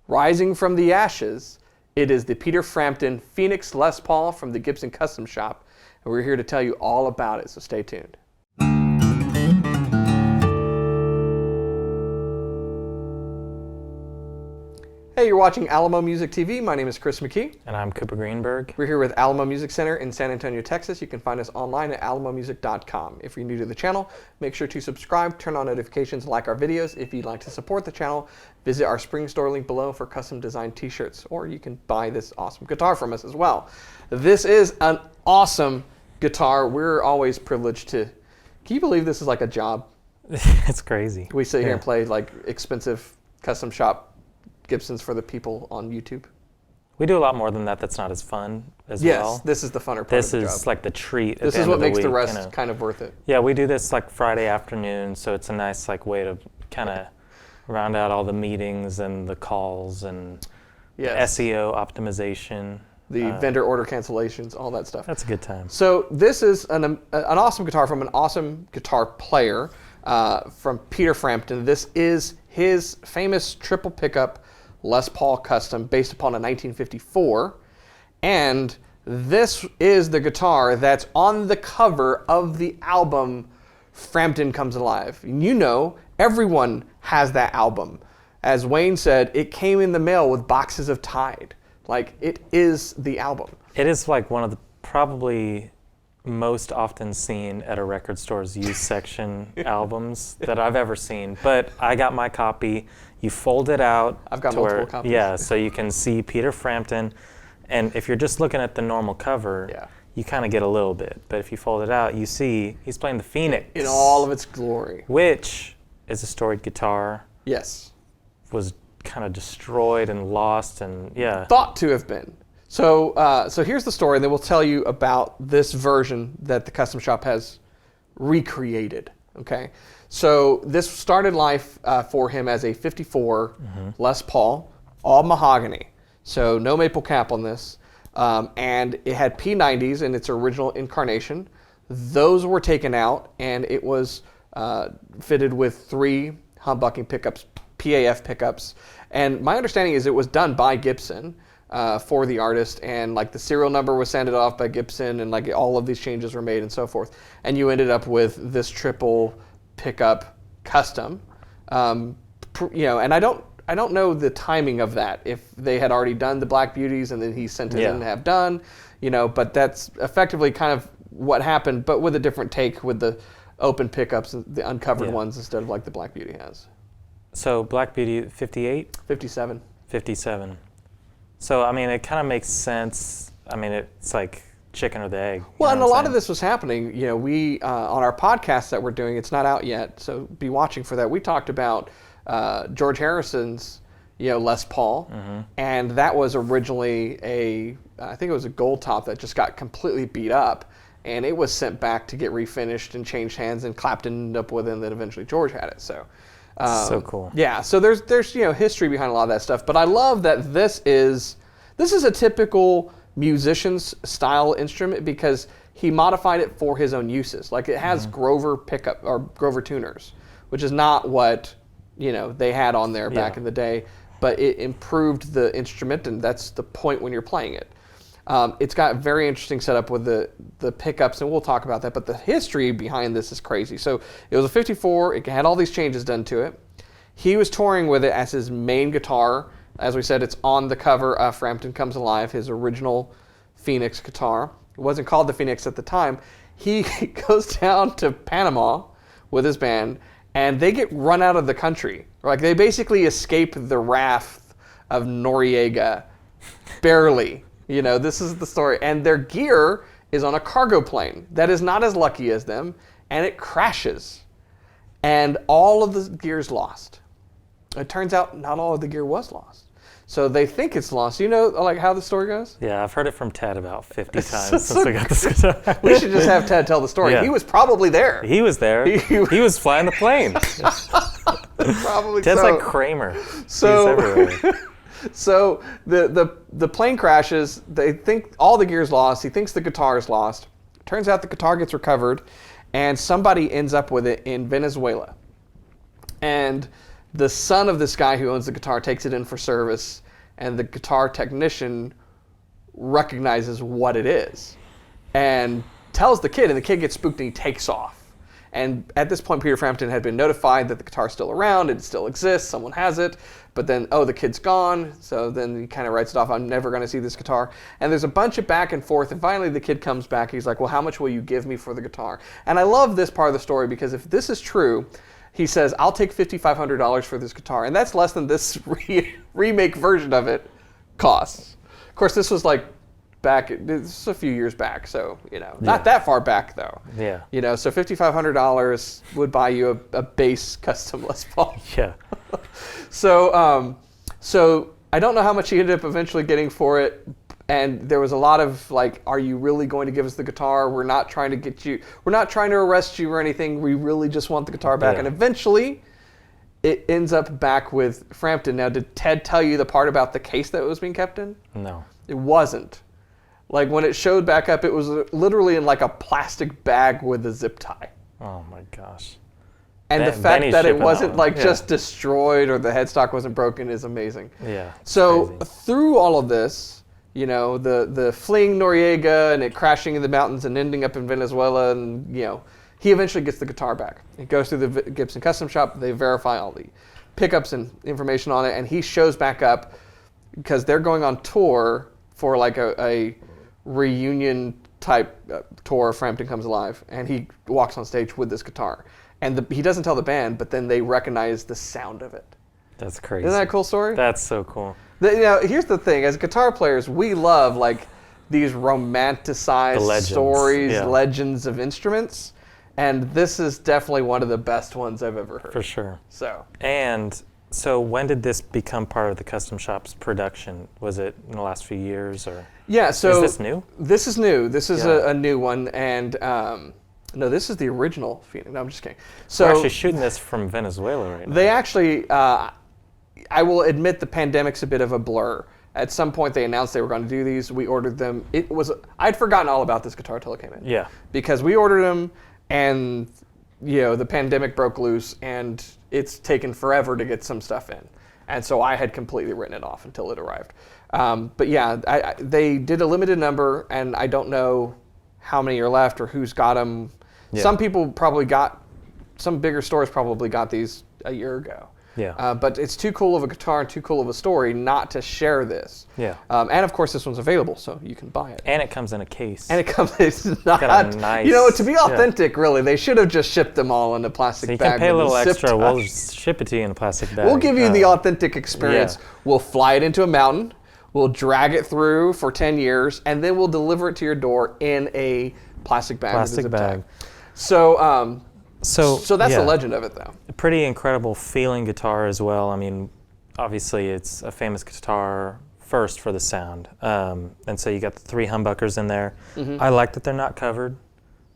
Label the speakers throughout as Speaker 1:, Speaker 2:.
Speaker 1: rising from the ashes, it is the Peter Frampton Phenix Les Paul from the Gibson Custom Shop. And we're here to tell you all about it, so stay tuned. Hey, you're watching Alamo Music TV. My name is Chris McKee.
Speaker 2: And I'm Cooper Greenberg.
Speaker 1: We're here with Alamo Music Center in San Antonio, Texas. You can find us online at alamomusic.com. If you're new to the channel, make sure to subscribe, turn on notifications, like our videos. If you'd like to support the channel, visit our spring store link below for custom designed t-shirts, or you can buy this awesome guitar from us as well. This is an awesome guitar. We're always privileged to, can you believe this is like a job?
Speaker 2: It's crazy.
Speaker 1: We sit here and play like expensive custom shop Gibsons for the people on YouTube.
Speaker 2: We do a lot more than that. That's not as fun as well.
Speaker 1: Yes, this is the funner part
Speaker 2: this
Speaker 1: of the job.
Speaker 2: This is like the treat.
Speaker 1: This is what makes the rest kind of worth it.
Speaker 2: Yeah, we do this like Friday afternoon, so it's a nice like way to kind of round out all the meetings and the calls and the SEO optimization.
Speaker 1: The vendor order cancellations, all that stuff.
Speaker 2: That's a good time.
Speaker 1: So this is an awesome guitar from an awesome guitar player from Peter Frampton. This is his famous triple pickup Les Paul Custom based upon a 1954. And this is the guitar that's on the cover of the album Frampton Comes Alive. And you know, everyone has that album. As Wayne said, it came in the mail with boxes of Tide. Like, it is the album.
Speaker 2: It is like one of the probably most often seen at a record store's used section albums that I've ever seen. But I got my copy. You fold it out.
Speaker 1: I've got multiple copies.
Speaker 2: Yeah, so you can see Peter Frampton. And if you're just looking at the normal cover, you kind of get a little bit. But if you fold it out, you see he's playing the Phenix.
Speaker 1: In all of its glory.
Speaker 2: Which is a storied guitar.
Speaker 1: Yes.
Speaker 2: Was kind of destroyed and lost and
Speaker 1: thought to have been. So so here's the story, and then we'll tell you about this version that the custom shop has recreated. Okay, so this started life for him as a 54 Les Paul, all mahogany, so no maple cap on this, and it had P90s in its original incarnation. Those were taken out, and it was fitted with 3 humbucking pickups, PAF pickups, and my understanding is it was done by Gibson for the artist, and like the serial number was sanded off by Gibson, and like all of these changes were made and so forth, and you ended up with this triple pickup custom. You know, and I don't know the timing of that, if they had already done the Black Beauties and then he sent it in to have done, you know, but that's effectively kind of what happened, but with a different take with the open pickups, the uncovered ones instead of like the Black Beauty has.
Speaker 2: So Black Beauty 58?
Speaker 1: 57.
Speaker 2: 57. So, I mean, it kind of makes sense. I mean, it's like chicken or the egg.
Speaker 1: Well, and a lot of this was happening. You know, we, on our podcast that we're doing, it's not out yet, so be watching for that. We talked about George Harrison's, you know, Les Paul, and that was originally I think it was a gold top that just got completely beat up, and it was sent back to get refinished and changed hands, and Clapton ended up with it, and then eventually George had it, so.
Speaker 2: So cool.
Speaker 1: Yeah, so there's you know, history behind a lot of that stuff, but I love that this is a typical musician's style instrument because he modified it for his own uses. Like it has Grover pickup or Grover tuners, which is not what, you know, they had on there back in the day, but it improved the instrument, and that's the point when you're playing it. It's got a very interesting setup with the pickups, and we'll talk about that, but the history behind this is crazy. So it was a 54, it had all these changes done to it. He was touring with it as his main guitar. As we said, it's on the cover of Frampton Comes Alive, his original Phenix guitar. It wasn't called the Phenix at the time. He goes down to Panama with his band, and they get run out of the country. Like they basically escape the wrath of Noriega, barely. You know, this is the story. And their gear is on a cargo plane that is not as lucky as them, and it crashes. And all of the gear's lost. It turns out not all of the gear was lost. So they think it's lost. You know, like how the story goes?
Speaker 2: Yeah, I've heard it from Ted about 50 times since I got this guitar.
Speaker 1: We should just have Ted tell the story. Yeah. He was probably there.
Speaker 2: He was there. He was flying the plane.
Speaker 1: Probably
Speaker 2: Ted's
Speaker 1: so.
Speaker 2: like Kramer.
Speaker 1: So,
Speaker 2: He's everywhere.
Speaker 1: So the plane crashes. They think all the gear's lost. He thinks the guitar is lost. Turns out the guitar gets recovered, and somebody ends up with it in Venezuela. And the son of this guy who owns the guitar takes it in for service, and the guitar technician recognizes what it is and tells the kid, and the kid gets spooked and he takes off. And at this point, Peter Frampton had been notified that the guitar's still around, it still exists, someone has it, but then, oh, the kid's gone, so then he kind of writes it off, I'm never going to see this guitar. And there's a bunch of back and forth, and finally the kid comes back, he's like, well, how much will you give me for the guitar? And I love this part of the story, because if this is true, he says, I'll take $5,500 for this guitar, and that's less than this remake version of it costs. Of course, this was like back, this is a few years back, so, you know, not that far back though.
Speaker 2: Yeah.
Speaker 1: You know, so $5,500 would buy you a base custom Les Paul.
Speaker 2: Yeah.
Speaker 1: So I don't know how much he ended up eventually getting for it, and there was a lot of like, are you really going to give us the guitar? We're not trying to get you, we're not trying to arrest you or anything, we really just want the guitar back. And eventually, it ends up back with Frampton. Now, did Ted tell you the part about the case that it was being kept in?
Speaker 2: No.
Speaker 1: It wasn't. Like, when it showed back up, it was literally in like a plastic bag with a zip tie.
Speaker 2: Oh my gosh.
Speaker 1: And the fact that it wasn't like just destroyed or the headstock wasn't broken is amazing.
Speaker 2: Yeah.
Speaker 1: So
Speaker 2: crazy.
Speaker 1: through all of this, you know, the fleeing Noriega and it crashing in the mountains and ending up in Venezuela, and you know, he eventually gets the guitar back. It goes through the Gibson custom shop. They verify all the pickups and information on it, and he shows back up because they're going on tour for like a reunion type tour. Frampton Comes Alive, and he walks on stage with this guitar, and he doesn't tell the band, but then they recognize the sound of it.
Speaker 2: That's crazy.
Speaker 1: Isn't that a cool story?
Speaker 2: That's so cool.
Speaker 1: You know, here's the thing: as guitar players, we love like these romanticized stories, legends of instruments, and this is definitely one of the best ones I've ever heard.
Speaker 2: For sure.
Speaker 1: So
Speaker 2: when did this become part of the custom shop's production? Was it in the last few years, or?
Speaker 1: Yeah, so
Speaker 2: is this new?
Speaker 1: This is new. This is a new one, and no, this is the original Phenix. No, I'm just kidding. So
Speaker 2: we're actually shooting this from Venezuela right now.
Speaker 1: They actually, I will admit, the pandemic's a bit of a blur. At some point, they announced they were going to do these. We ordered them. I'd forgotten all about this guitar till it came in.
Speaker 2: Yeah.
Speaker 1: Because we ordered them, and you know, the pandemic broke loose, and it's taken forever to get some stuff in. And so I had completely written it off until it arrived. But yeah, they did a limited number, and I don't know how many are left or who's got them. Yeah. Some people probably some bigger stores probably got these a year ago.
Speaker 2: Yeah.
Speaker 1: But it's too cool of a guitar and too cool of a story not to share this.
Speaker 2: Yeah.
Speaker 1: And of course, this one's available, so you can buy it.
Speaker 2: And it comes in a case.
Speaker 1: And it's not,
Speaker 2: got a nice,
Speaker 1: you know, to be authentic, really, they should have just shipped them all in a plastic bag.
Speaker 2: So you can pay a little extra.
Speaker 1: Tie.
Speaker 2: We'll ship it to you in a plastic bag.
Speaker 1: We'll give you the authentic experience.
Speaker 2: Yeah.
Speaker 1: We'll fly it into a mountain. We'll drag it through for 10 years, and then we'll deliver it to your door in a plastic bag.
Speaker 2: Plastic bag.
Speaker 1: So that's the
Speaker 2: yeah.
Speaker 1: legend of it, though.
Speaker 2: A pretty incredible feeling guitar as well. I mean, obviously it's a famous guitar first for the sound. And so you got the 3 humbuckers in there. Mm-hmm. I like that they're not covered,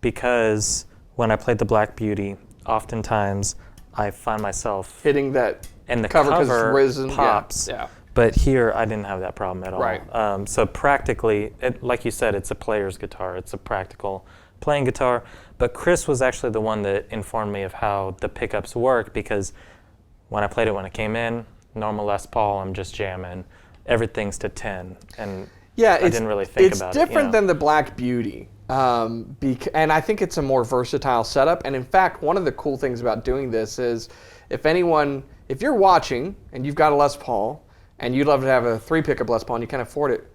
Speaker 2: because when I played the Black Beauty, oftentimes I find myself
Speaker 1: hitting that
Speaker 2: and the
Speaker 1: cover risen,
Speaker 2: pops.
Speaker 1: Yeah.
Speaker 2: But here I didn't have that problem at all.
Speaker 1: Right.
Speaker 2: So practically, like you said, it's a player's guitar. It's a practical playing guitar. But Chris was actually the one that informed me of how the pickups work, because when I played it when it came in, normal Les Paul, I'm just jamming. Everything's to 10. And I didn't really think about it.
Speaker 1: It's different than the Black Beauty. And I think it's a more versatile setup. And in fact, one of the cool things about doing this is if you're watching and you've got a Les Paul and you'd love to have a 3 pickup Les Paul and you can't afford it,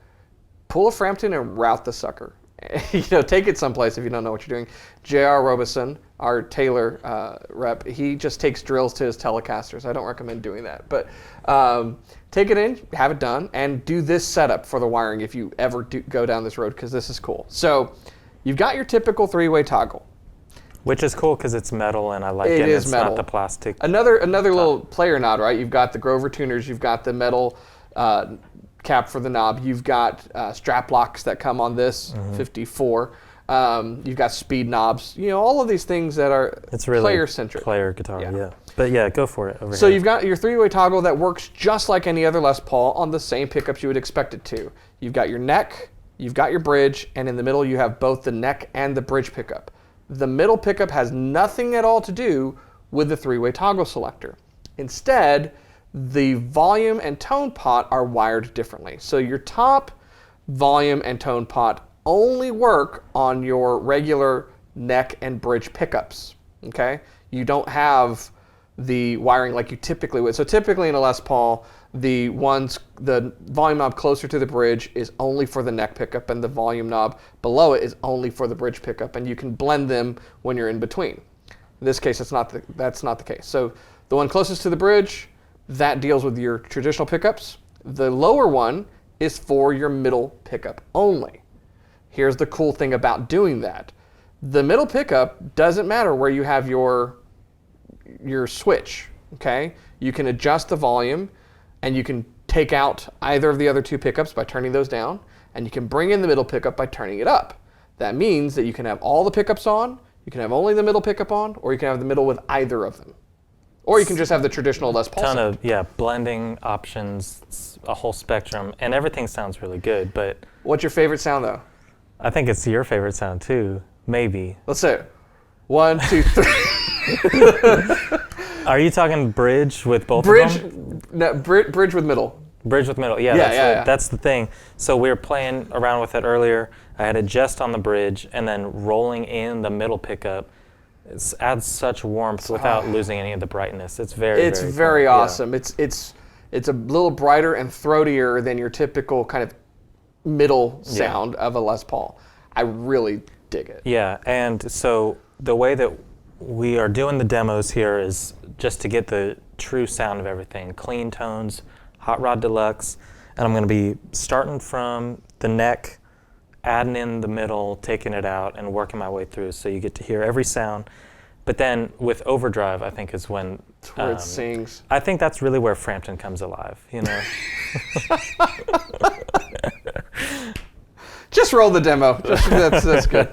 Speaker 1: pull a Frampton and route the sucker. You know, take it someplace if you don't know what you're doing. J.R. Robeson, our Taylor rep, he just takes drills to his Telecasters. I don't recommend doing that, but take it in, have it done, and do this setup for the wiring if you ever go down this road, because this is cool. So you've got your typical 3-way toggle.
Speaker 2: Which is cool because it's metal, and I like it.
Speaker 1: It's
Speaker 2: metal. Not the plastic.
Speaker 1: Another little player nod, right? You've got the Grover tuners. You've got the metal cap for the knob. You've got strap locks that come on this 54. You've got speed knobs. You know, all of these things that are
Speaker 2: really
Speaker 1: player-centric.
Speaker 2: Player guitar, yeah. But yeah, go for it.
Speaker 1: So you've got your 3-way toggle that works just like any other Les Paul on the same pickups you would expect it to. You've got your neck, you've got your bridge, and in the middle you have both the neck and the bridge pickup. The middle pickup has nothing at all to do with the 3-way toggle selector. Instead, the volume and tone pot are wired differently. So your top volume and tone pot only work on your regular neck and bridge pickups, okay? You don't have the wiring like you typically would. So typically in a Les Paul, the volume knob closer to the bridge is only for the neck pickup, and the volume knob below it is only for the bridge pickup, and you can blend them when you're in between. In this case, that's not the case. So the one closest to the bridge, that deals with your traditional pickups. The lower one is for your middle pickup only. Here's the cool thing about doing that. The middle pickup doesn't matter where you have your switch, okay? You can adjust the volume, and you can take out either of the other two pickups by turning those down, and you can bring in the middle pickup by turning it up. That means that you can have all the pickups on, you can have only the middle pickup on, or you can have the middle with either of them. Or you can just have the traditional Les Paul sound.
Speaker 2: Blending options, it's a whole spectrum, and everything sounds really good, but...
Speaker 1: What's your favorite sound, though?
Speaker 2: I think it's your favorite sound, too. Maybe.
Speaker 1: Let's say it. 1, 2, 3.
Speaker 2: Are you talking bridge with both of them?
Speaker 1: No, bridge with middle.
Speaker 2: Bridge with middle, that's the thing. So we were playing around with it earlier. I had it just on the bridge, and then rolling in the middle pickup. It adds such warmth without losing any of the brightness. It's very
Speaker 1: awesome.
Speaker 2: Yeah.
Speaker 1: It's a little brighter and throatier than your typical kind of middle sound of a Les Paul. I really dig it.
Speaker 2: Yeah, and so the way that we are doing the demos here is just to get the true sound of everything. Clean tones, Hot Rod Deluxe, and I'm going to be starting from the neck, adding in the middle, taking it out, and working my way through, so you get to hear every sound. But then with overdrive, I think is when
Speaker 1: where it sings.
Speaker 2: I think that's really where Frampton comes alive, you know.
Speaker 1: Just roll the demo. That's good.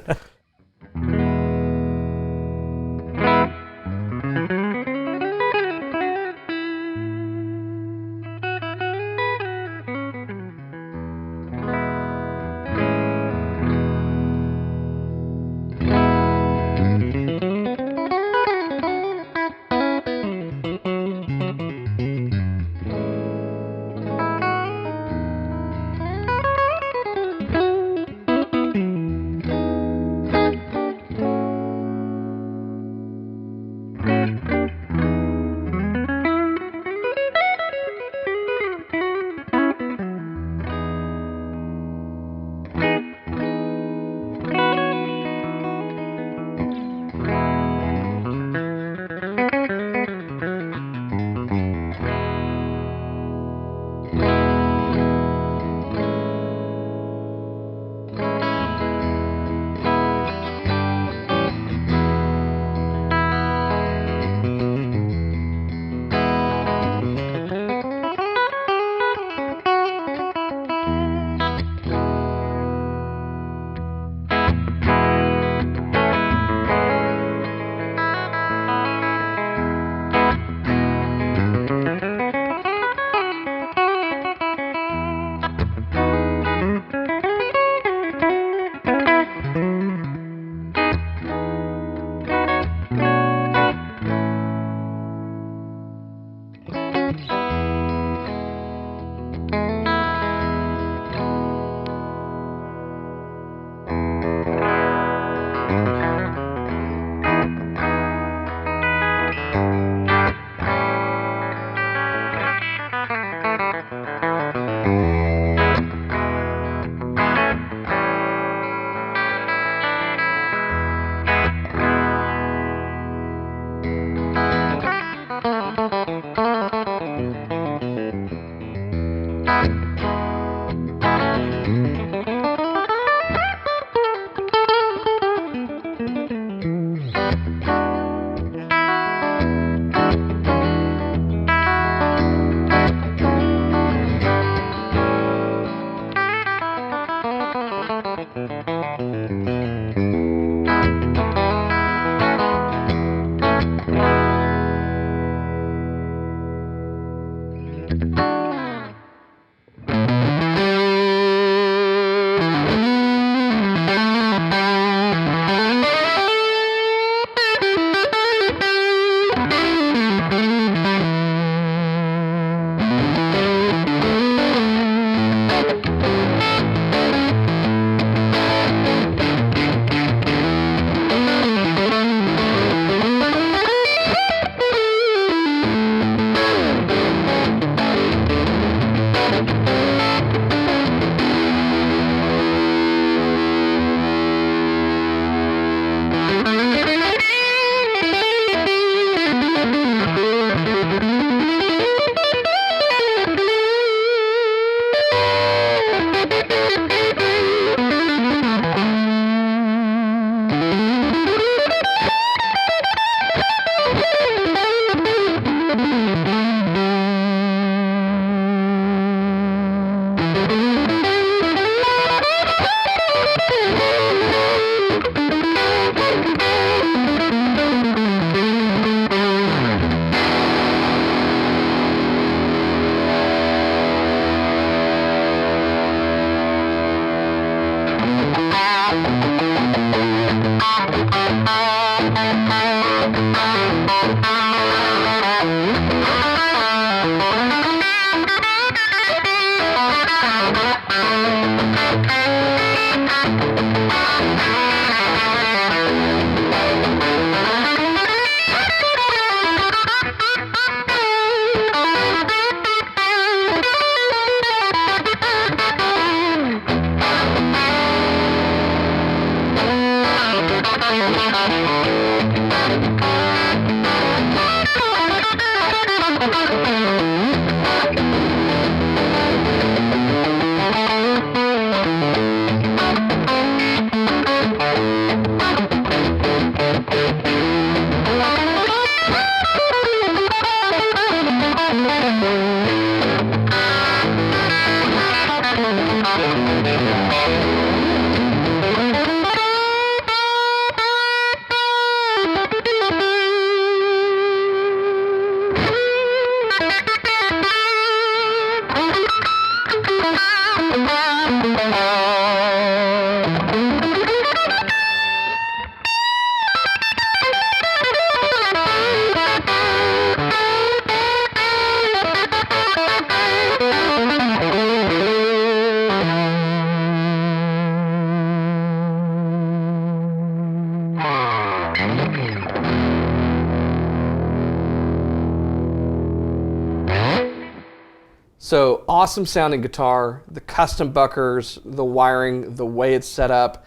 Speaker 1: So awesome sounding guitar, the custom buckers, the wiring, the way it's set up,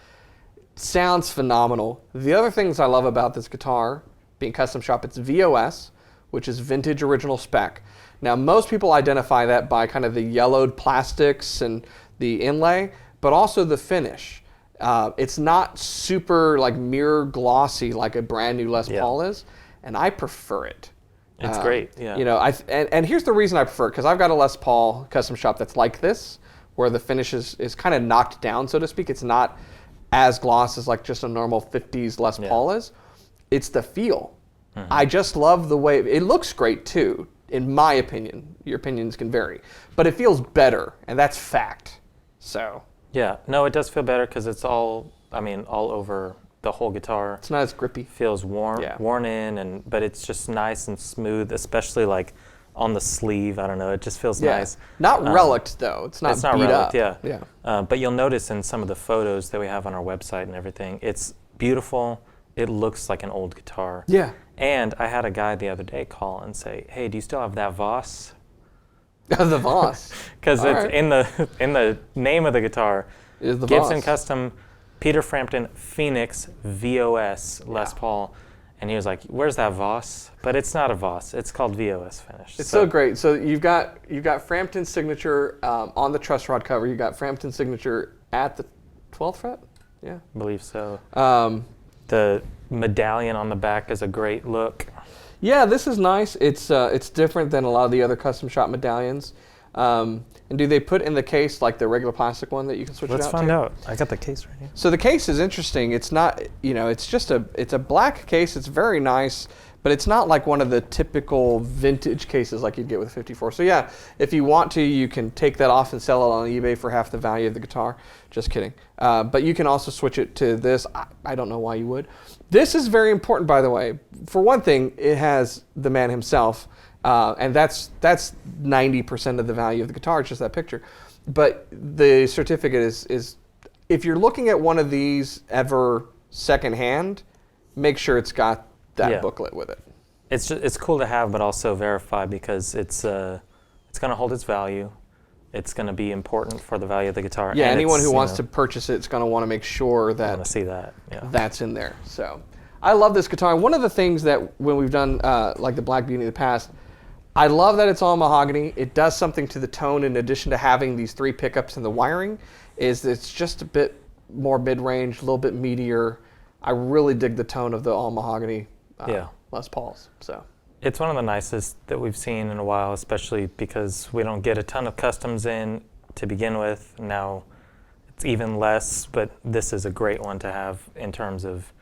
Speaker 1: sounds phenomenal. The other things I love about this guitar, being custom shop, it's VOS, which is vintage original spec. Now most people identify that by kind of the yellowed plastics and the inlay, but also the finish. It's not super like mirror glossy like a brand new Les Paul is, and I prefer it.
Speaker 2: It's great, yeah.
Speaker 1: You know, and here's the reason I prefer it, because I've got a Les Paul custom shop that's like this, where the finish is kind of knocked down, so to speak. It's not as gloss as like just a normal 50s Les Paul is. It's the feel. I just love the way, it looks great too, in my opinion. Your opinions can vary. But it feels better, and that's fact. So.
Speaker 2: Yeah, no, it does feel better because it's all, I mean, all over the whole guitar.
Speaker 1: It's not as grippy.
Speaker 2: Feels worn in, but it's just nice and smooth, especially like on the sleeve. I don't know, it just feels nice.
Speaker 1: Not relicked though. It's not beat
Speaker 2: relict,
Speaker 1: up.
Speaker 2: Yeah. But you'll notice in some of the photos that we have on our website and everything, it's beautiful. It looks like an old guitar.
Speaker 1: Yeah.
Speaker 2: And I had a guy the other day call and say, "Hey, do you still have that Voss?"
Speaker 1: The Voss.
Speaker 2: Because it's in the name of the guitar.
Speaker 1: Is the
Speaker 2: Gibson
Speaker 1: Voss.
Speaker 2: Custom Peter Frampton Phenix VOS Les Paul. And he was like, "Where's that Voss?" But it's not a Voss. It's called VOS finish.
Speaker 1: It's so great. So you've got Frampton's signature on the truss rod cover. You got Frampton's signature at the 12th fret. Yeah,
Speaker 2: I believe so. The medallion on the back is a great look.
Speaker 1: Yeah, this is nice. It's different than a lot of the other custom shop medallions. And do they put in the case like the regular plastic one that you can switch
Speaker 2: Let's
Speaker 1: it out to?
Speaker 2: find out. I got the case right here.
Speaker 1: So the case is interesting. It's not, it's a black case. It's very nice, but it's not like one of the typical vintage cases like you'd get with a 54. So yeah, if you want to, you can take that off and sell it on eBay for half the value of the guitar. Just kidding. But you can also switch it to this. I don't know why you would. This is very important, by the way. For one thing, it has the man himself. And that's 90% of the value of the guitar, it's just that picture. But the certificate is if you're looking at one of these ever secondhand, make sure it's got that booklet with it.
Speaker 2: It's cool to have, but also verify, because it's going to hold its value. It's going to be important for the value of the guitar.
Speaker 1: Yeah,
Speaker 2: and
Speaker 1: anyone who wants to purchase it is going to want to make sure that
Speaker 2: see that. Yeah.
Speaker 1: That's in there. So I love this guitar. One of the things that when we've done like the Black Beauty in the past, I love that it's all mahogany. It does something to the tone in addition to having these 3 pickups and the wiring, is it's just a bit more mid-range, a little bit meatier. I really dig the tone of the all mahogany Les Pauls. So
Speaker 2: it's one of the nicest that we've seen in a while, especially because we don't get a ton of customs in to begin with. Now it's even less, but this is a great one to have in terms of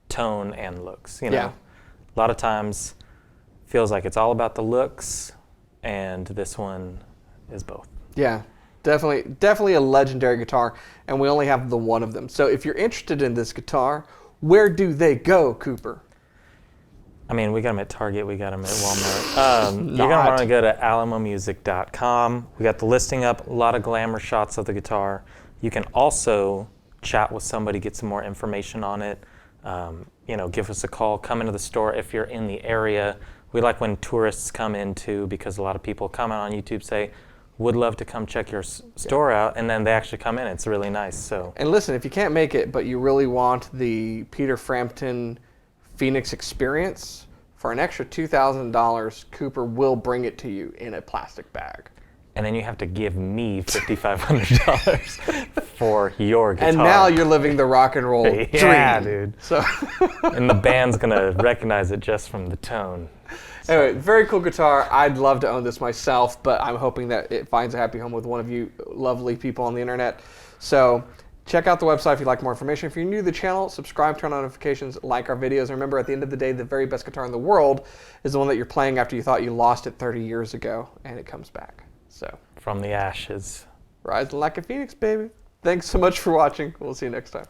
Speaker 2: tone and looks. You know, a lot of times feels like it's all about the looks, and this one is both.
Speaker 1: Yeah, definitely a legendary guitar, and we only have the one of them. So if you're interested in this guitar, where do they go, Cooper?
Speaker 2: I mean, we got them at Target, we got them at Walmart. You're going to want to go to alamomusic.com. We got the listing up, a lot of glamour shots of the guitar. You can also chat with somebody, get some more information on it. Give us a call, come into the store if you're in the area. We like when tourists come in too, because a lot of people comment on YouTube, say, would love to come check your store out, and then they actually come in. It's really nice. So. And
Speaker 1: listen, if you can't make it, but you really want the Peter Frampton Phenix experience, for an extra $2,000, Cooper will bring it to you in a plastic bag.
Speaker 2: And then you have to give me $5,500 for your guitar.
Speaker 1: And now you're living the rock and roll dream.
Speaker 2: Yeah, dude.
Speaker 1: So
Speaker 2: and the band's going to recognize it just from the tone.
Speaker 1: So. Anyway, very cool guitar. I'd love to own this myself, but I'm hoping that it finds a happy home with one of you lovely people on the internet. So check out the website if you'd like more information. If you're new to the channel, subscribe, turn on notifications, like our videos. And remember, at the end of the day, the very best guitar in the world is the one that you're playing after you thought you lost it 30 years ago, and it comes back. So
Speaker 2: from the ashes.
Speaker 1: Rising like a phoenix, baby. Thanks so much for watching. We'll see you next time.